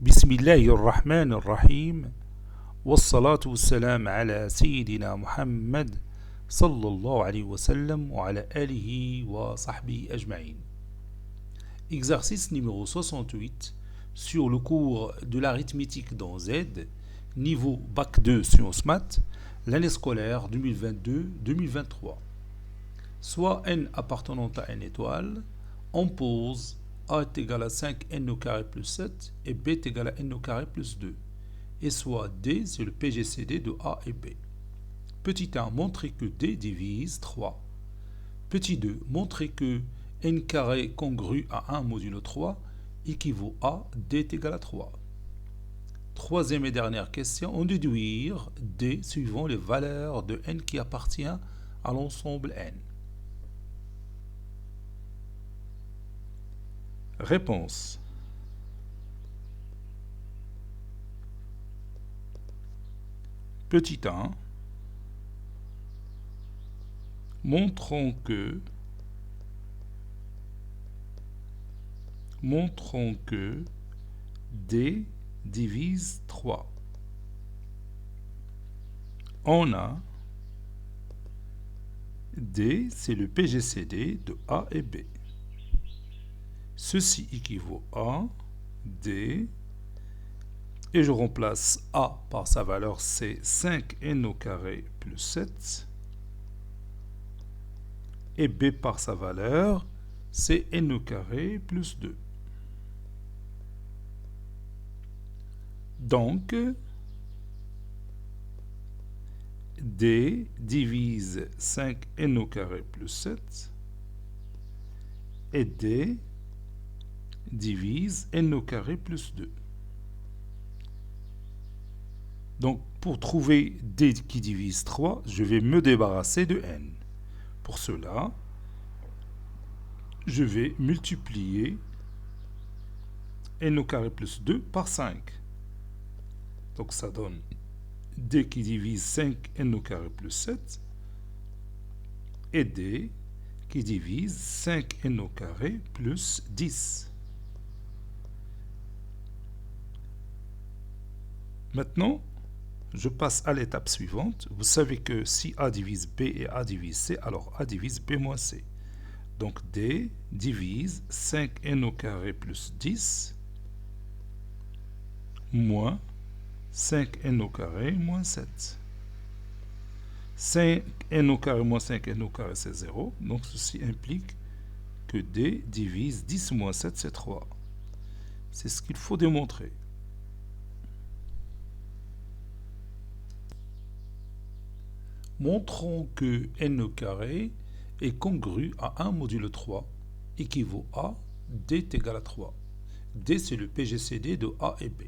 بسم الله الرحمن الرحيم والصلاة والسلام على سيدنا محمد صلى الله عليه وسلم وعلى آله وصحبه أجمعين. Exercice numéro 68 sur le cours de l'arithmétique dans Z, niveau Bac 2 sciences maths, l'année scolaire 2022-2023. Soit n appartenant à n étoile, on pose a est égal à 5n au carré plus 7 et b est égal à n au carré plus 2. Et soit d, c'est le PGCD de a et b. Petit 1, montrer que d divise 3. Petit 2, montrer que n carré congru à 1 modulo 3 équivaut à d est égal à 3. Troisième et dernière question, on déduire d suivant les valeurs de n qui appartient à l'ensemble n. Réponse. Petit 1. Montrons que D divise 3. On a D, c'est le PGCD de A et B. Ceci équivaut à D, et je remplace A par sa valeur, c'est 5n au carré plus 7, et B par sa valeur, c'est n au carré plus 2. Donc, D divise 5n au carré plus 7, et D divise n au carré plus 2. Donc, pour trouver d qui divise 3, je vais me débarrasser de n. Pour cela, je vais multiplier n au carré plus 2 par 5. Donc, ça donne d qui divise 5n au carré plus 7 et d qui divise 5n au carré plus 10. Maintenant, je passe à l'étape suivante. Vous savez que si A divise B et A divise C, alors A divise B moins C. Donc D divise 5n au carré plus 10 moins 5n au carré moins 7. 5n au carré moins 5n au carré, c'est 0. Donc ceci implique que D divise 10 moins 7, c'est 3. C'est ce qu'il faut démontrer. Montrons que n au carré est congru à 1 modulo 3 équivaut à d est égal à 3. D, c'est le PGCD de A et B.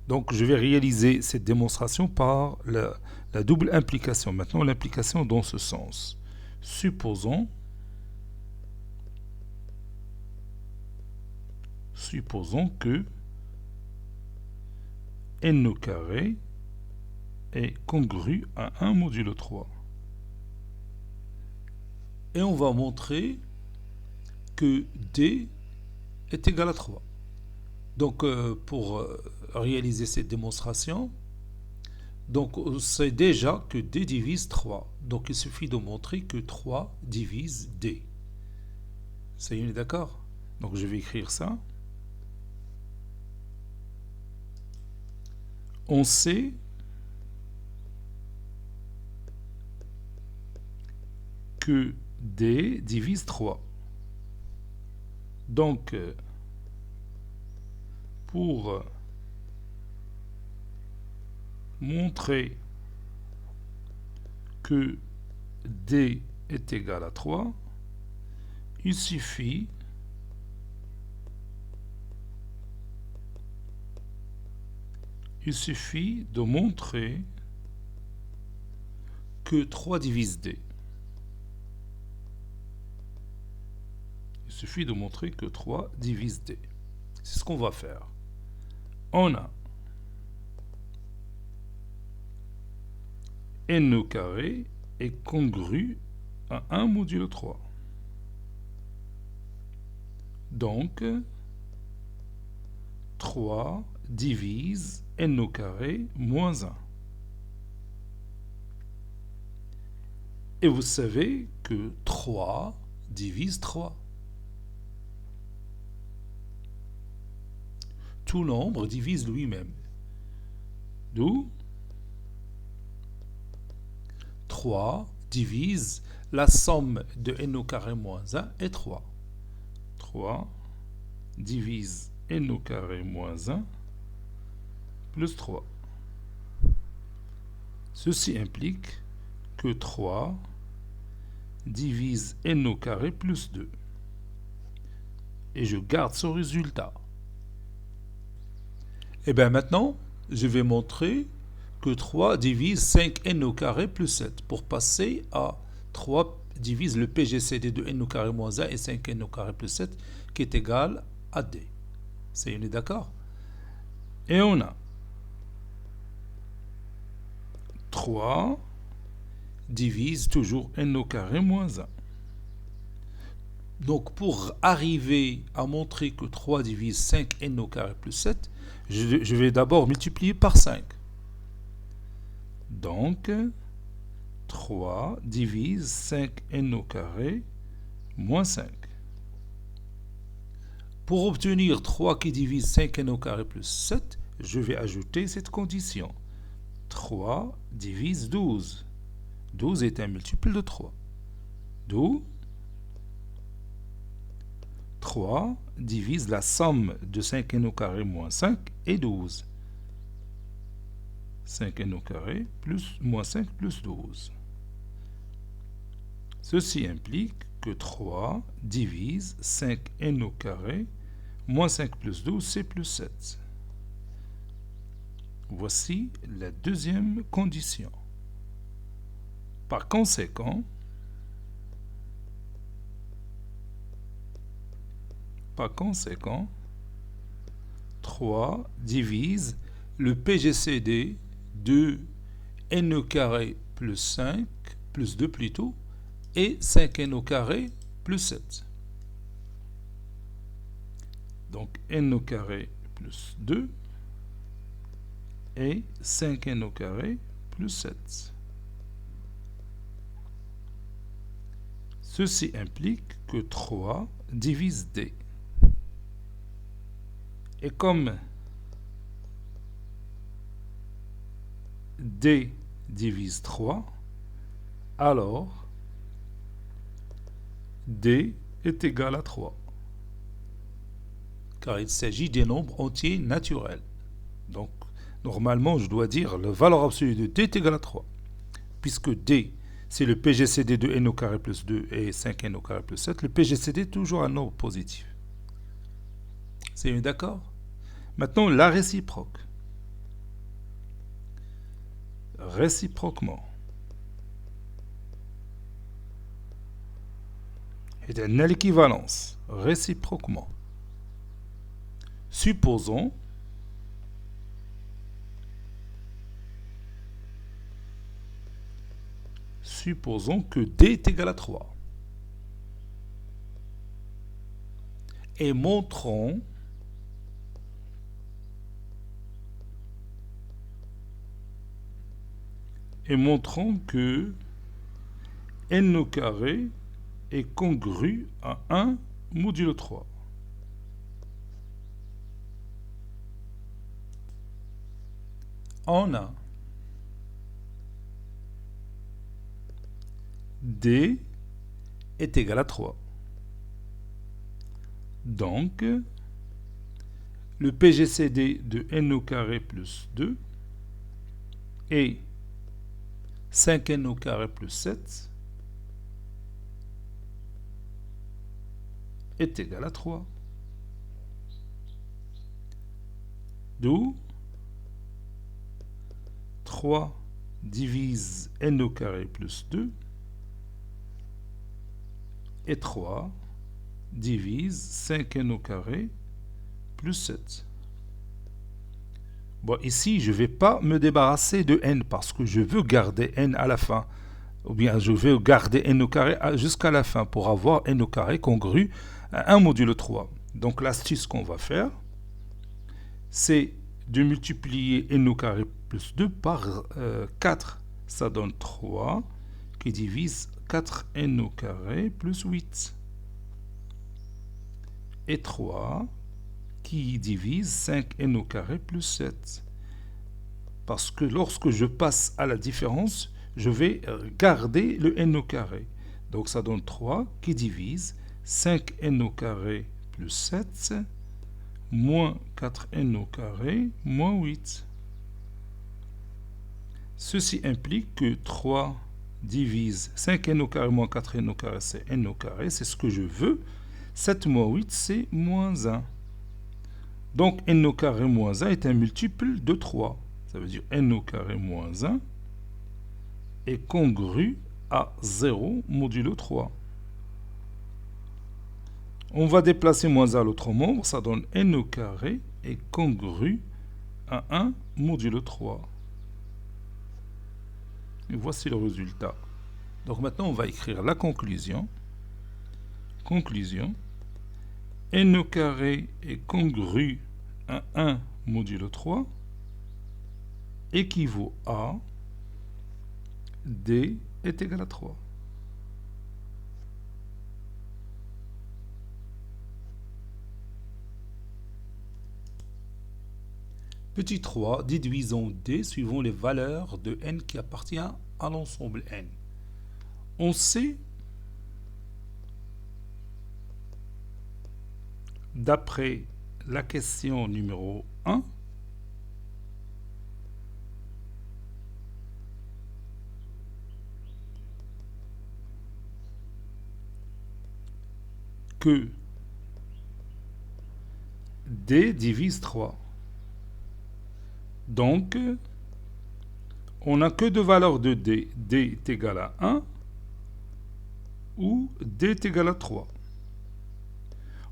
Donc, je vais réaliser cette démonstration par la double implication. Maintenant, l'implication dans ce sens. Supposons que n au carré est congru à 1 modulo 3. Et on va montrer que D est égal à 3. Donc, pour réaliser cette démonstration, donc on sait déjà que D divise 3. Donc, il suffit de montrer que 3 divise D. Ça y est, d'accord? Donc, je vais écrire ça. On sait que D divise 3. Donc, pour montrer que D est égal à 3, il suffit de montrer que 3 divise D. Il suffit de montrer que 3 divise D. C'est ce qu'on va faire. On a n au carré est congru à 1 modulo 3. Donc, 3 divise n au carré moins 1. Et vous savez que 3 divise 3. Tout nombre divise lui-même. D'où 3 divise la somme de n au carré moins 1 et 3. 3 divise n au carré moins 1 plus 3. Ceci implique que 3 divise n au carré plus 2. Et je garde ce résultat. Et bien maintenant, je vais montrer que 3 divise 5n au carré plus 7 pour passer à 3 divise le PGCD de n au carré moins 1 et 5n au carré plus 7 qui est égal à d. On est d'accord? Et on a 3 divise toujours n au carré moins 1. Donc pour arriver à montrer que 3 divise 5n au carré plus 7, je vais d'abord multiplier par 5. Donc 3 divise 5n au carré moins 5. Pour obtenir 3 qui divise 5n au carré plus 7, je vais ajouter cette condition. 3 divise 12. 12 est un multiple de 3. D'où 3 divise la somme de 5n au carré moins 5 et 12. 5n au carré plus moins 5 plus 12. Ceci implique que 3 divise 5n au carré moins 5 plus 12, c'est plus 7. Voici la deuxième condition. Par conséquent, 3 divise le PGCD de n au carré plus 5, plus 2 plutôt, et 5n au carré plus 7. Donc n au carré plus 2 et 5n au carré plus 7. Ceci implique que 3 divise d. Et comme d divise 3, alors d est égal à 3. Car il s'agit des nombres entiers naturels. Donc, normalement, je dois dire la valeur absolue de d est égale à 3. Puisque d, c'est le PGCD de n au carré plus 2 et 5n au carré plus 7, le PGCD est toujours un nombre positif. C'est d'accord? Maintenant, la réciproque. Réciproquement. Et une équivalence. Réciproquement. Supposons que d est égal à 3. Et montrons que n au carré est congru à 1 modulo 3. On a d est égal à 3. Donc, le PGCD de n au carré plus 2 et 5n au carré plus 7 est égal à 3. D'où 3 divise n au carré plus 2 et 3 divise 5n au carré plus 7. Bon, ici, je ne vais pas me débarrasser de n parce que je veux garder n à la fin. Ou bien, je vais garder n au carré jusqu'à la fin pour avoir n au carré congru à 1 modulo 3. Donc, l'astuce qu'on va faire, c'est de multiplier n au carré plus 2 par 4. Ça donne 3 qui divise 4n au carré plus 8. Et 3 qui divise 5n au carré plus 7. Parce que lorsque je passe à la différence, je vais garder le n au carré. Donc ça donne 3 qui divise 5n au carré plus 7 moins 4n au carré moins 8. Ceci implique que 3 divise 5n au carré moins 4n au carré, c'est n au carré, c'est ce que je veux. 7 moins 8, c'est moins 1. Donc n au carré moins 1 est un multiple de 3. Ça veut dire n au carré moins 1 est congru à 0 modulo 3. On va déplacer moins 1 à l'autre membre, ça donne n au carré est congru à 1 modulo 3. Et voici le résultat. Donc maintenant, on va écrire la conclusion. Conclusion. N au carré est congru à 1 modulo 3 équivaut à D est égal à 3. Petit 3, déduisons D suivant les valeurs de n qui appartient à l'ensemble n. On sait, d'après la question numéro 1, que D divise 3. Donc, on n'a que deux valeurs de D. D est égal à 1 ou D est égal à 3.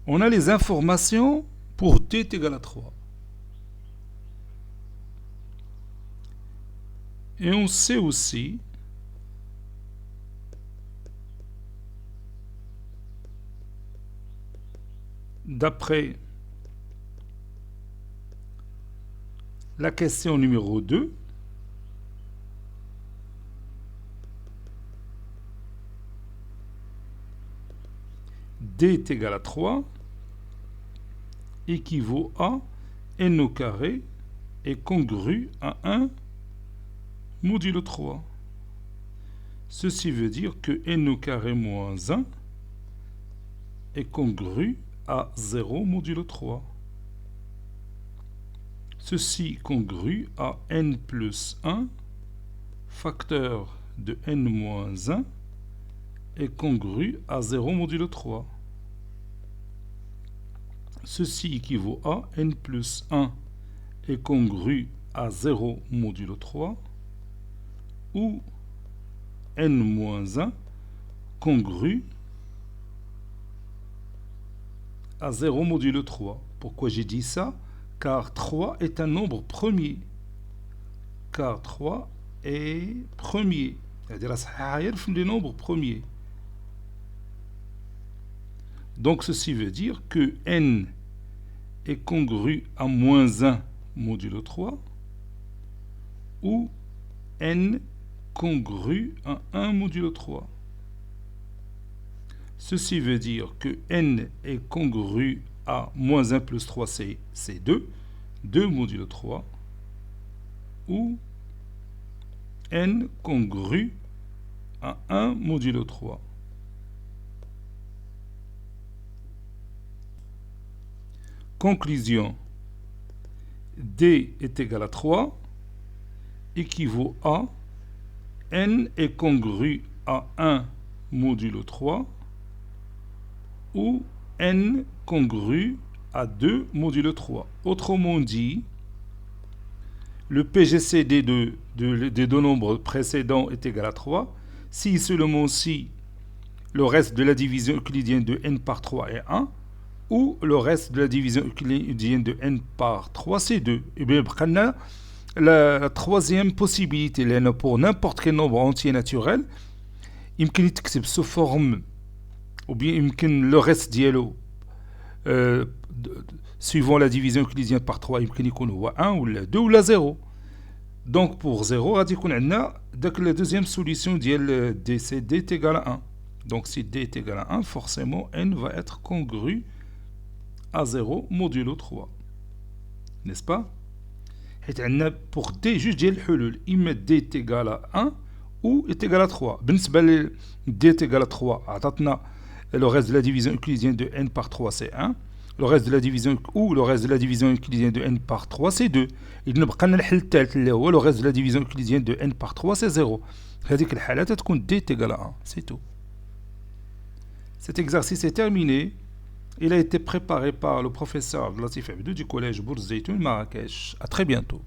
On a les informations pour D est égal à 3. Et on sait aussi d'après la question numéro 2, D est égal à 3 équivaut à n au carré est congru à 1 modulo 3. Ceci veut dire que n au carré moins 1 est congru à 0 modulo 3. Ceci congru à n plus 1 facteur de n moins 1 est congru à 0 modulo 3. Ceci équivaut à n plus 1 est congru à 0 modulo 3 ou n moins 1 congru à 0 modulo 3. Pourquoi j'ai dit ça? Car 3 est un nombre premier. Car 3 est premier. C'est-à-dire les nombres premiers. Donc ceci veut dire que n est congru à moins 1 modulo 3 ou n congru à 1 modulo 3. Ceci veut dire que n est congru à moins 1 plus 3, c'est 2, 2 modulo 3, ou n congru à 1 modulo 3. Conclusion. D est égal à 3 équivaut à n est congru à 1 modulo 3 ou n congru à 2 modulo 3. Autrement dit, le PGC des deux nombres précédents est égal à 3 si seulement si le reste de la division euclidienne de n par 3 est 1 ou le reste de la division euclidienne de n par 3 c'est 2. Et bien, la troisième possibilité pour n'importe quel nombre entier naturel, يمكن يتكتب sous forme ou bien يمكن le reste ديالو suivant la division euclidienne par 3 يمكن يكون هو 1 ولا 2 ولا 0. Donc pour 0 غادي يكون عندنا داك la deuxième solution ديال d c'est d est égal à 1. Donc si d est égal à 1, forcément n va être congru à 0 modulo 3. N'est-ce pas? حيت عندنا pour d جوج ديال الحلول اما d est égal à 1 ou est égal à 3. بالنسبة ل d est égal à 3 عطاتنا le reste de la division euclidienne de n par 3 c'est 1. Le reste de la division euclidienne de n par 3 c'est 2. إذن بقى لنا الحل الثالث اللي هو le reste de la division euclidienne de n par 3 c'est 0. في هذيك الحالة تكون d est égal à 1. C'est tout. Cet exercice est terminé. Il a été préparé par le professeur Latif Abdou du collège Bourz Zeytoun Marrakech. À très bientôt.